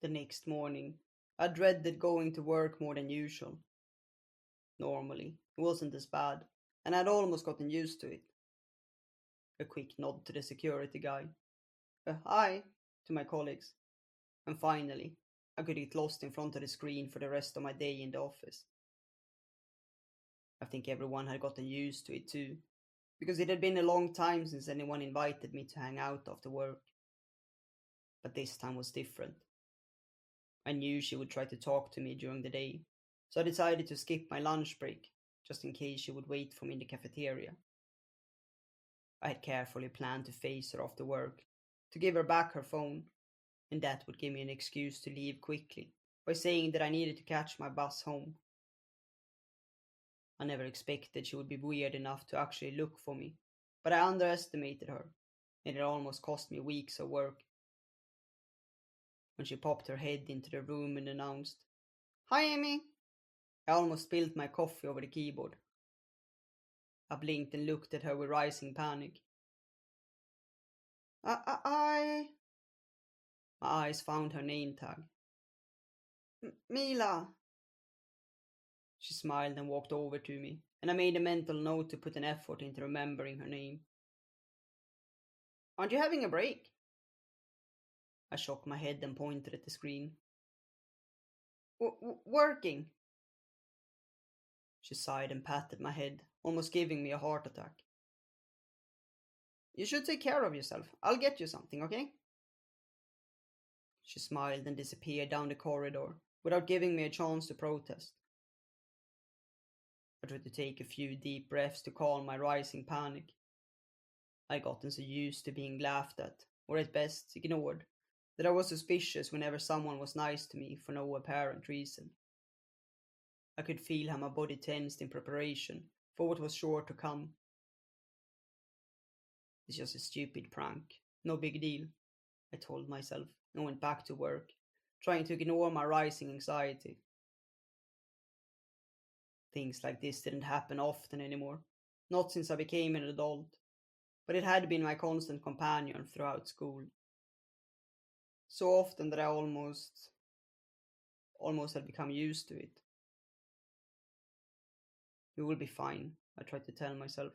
The next morning, I dreaded going to work more than usual. Normally, it wasn't as bad, and I'd almost gotten used to it. A quick nod to the security guy, a hi to my colleagues, and finally, I could get lost in front of the screen for the rest of my day in the office. I think everyone had gotten used to it too, because it had been a long time since anyone invited me to hang out after work. But this time was different. I knew she would try to talk to me during the day, so I decided to skip my lunch break, just in case she would wait for me in the cafeteria. I had carefully planned to face her after work, to give her back her phone, and that would give me an excuse to leave quickly by saying that I needed to catch my bus home. I never expected she would be weird enough to actually look for me, but I underestimated her, and it almost cost me weeks of work. When she popped her head into the room and announced, "Hi, Amy," I almost spilled my coffee over the keyboard. I blinked and looked at her with rising panic. I... My eyes found her name tag. Mila. She smiled and walked over to me, and I made a mental note to put an effort into remembering her name. Aren't you having a break? I shook my head and pointed at the screen. Working. She sighed and patted my head, almost giving me a heart attack. You should take care of yourself. I'll get you something, okay? She smiled and disappeared down the corridor, without giving me a chance to protest. I tried to take a few deep breaths to calm my rising panic. I'd gotten so used to being laughed at, or at best ignored, that I was suspicious whenever someone was nice to me for no apparent reason. I could feel how my body tensed in preparation for what was sure to come. It's just a stupid prank, no big deal, I told myself, and went back to work, trying to ignore my rising anxiety. Things like this didn't happen often anymore, not since I became an adult, but it had been my constant companion throughout school. So often that I almost had become used to it. You will be fine, I tried to tell myself.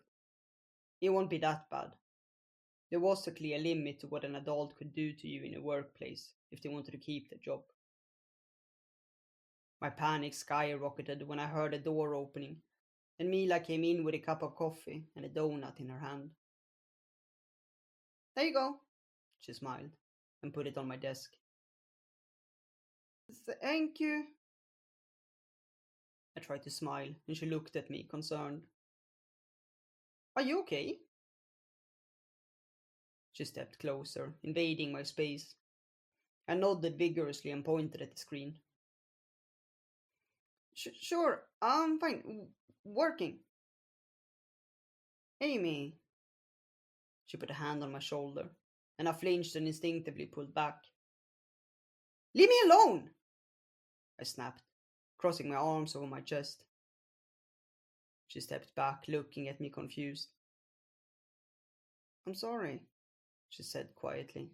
It won't be that bad. There was a clear limit to what an adult could do to you in a workplace if they wanted to keep their job. My panic skyrocketed when I heard a door opening, and Mila came in with a cup of coffee and a donut in her hand. There you go, she smiled, and put it on my desk. Thank you. I tried to smile, and she looked at me, concerned. Are you okay? She stepped closer, invading my space. I nodded vigorously and pointed at the screen. Sure, I'm fine. Working. Amy. She put a hand on my shoulder, and I flinched and instinctively pulled back. Leave me alone! I snapped, crossing my arms over my chest. She stepped back, looking at me confused. I'm sorry, she said quietly.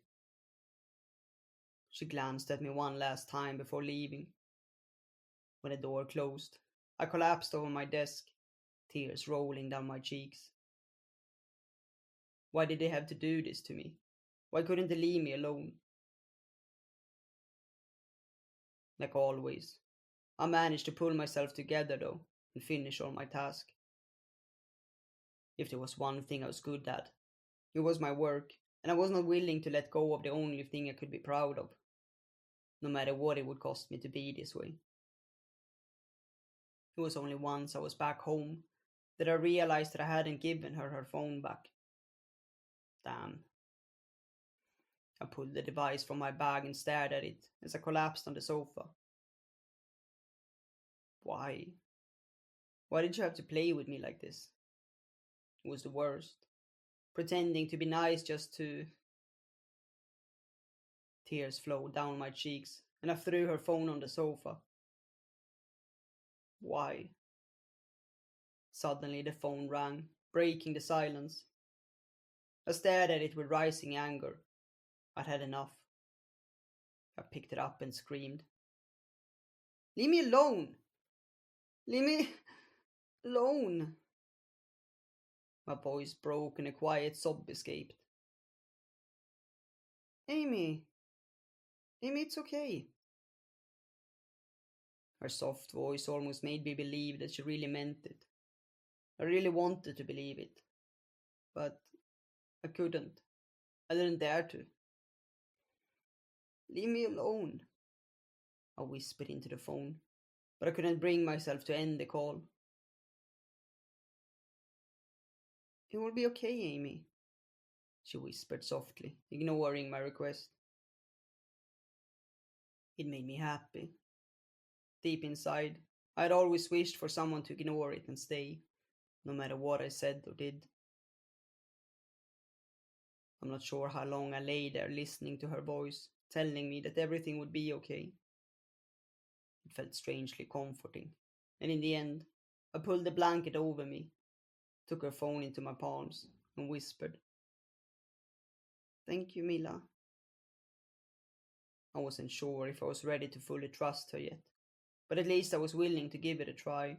She glanced at me one last time before leaving. When the door closed, I collapsed over my desk, tears rolling down my cheeks. Why did they have to do this to me? Why couldn't they leave me alone? Like always, I managed to pull myself together though and finish all my tasks. If there was one thing I was good at, it was my work, and I was not willing to let go of the only thing I could be proud of, no matter what it would cost me to be this way. It was only once I was back home that I realized that I hadn't given her her phone back. Damn. I pulled the device from my bag and stared at it as I collapsed on the sofa. Why? Why did you have to play with me like this? It was the worst. Pretending to be nice just to... Tears flowed down my cheeks, and I threw her phone on the sofa. Why? Suddenly the phone rang, breaking the silence. I stared at it with rising anger. I'd had enough. I picked it up and screamed, "Leave me alone! Leave me alone!" My voice broke and a quiet sob escaped. "Amy, Amy, it's okay." Her soft voice almost made me believe that she really meant it. I really wanted to believe it, but I couldn't. I didn't dare to. "Leave me alone," I whispered into the phone, but I couldn't bring myself to end the call. "It will be okay, Amy," she whispered softly, ignoring my request. It made me happy. Deep inside, I had always wished for someone to ignore it and stay, no matter what I said or did. I'm not sure how long I lay there listening to her voice, telling me that everything would be okay. It felt strangely comforting, and in the end, I pulled the blanket over me, took her phone into my palms, and whispered, "Thank you, Mila." I wasn't sure if I was ready to fully trust her yet, but at least I was willing to give it a try.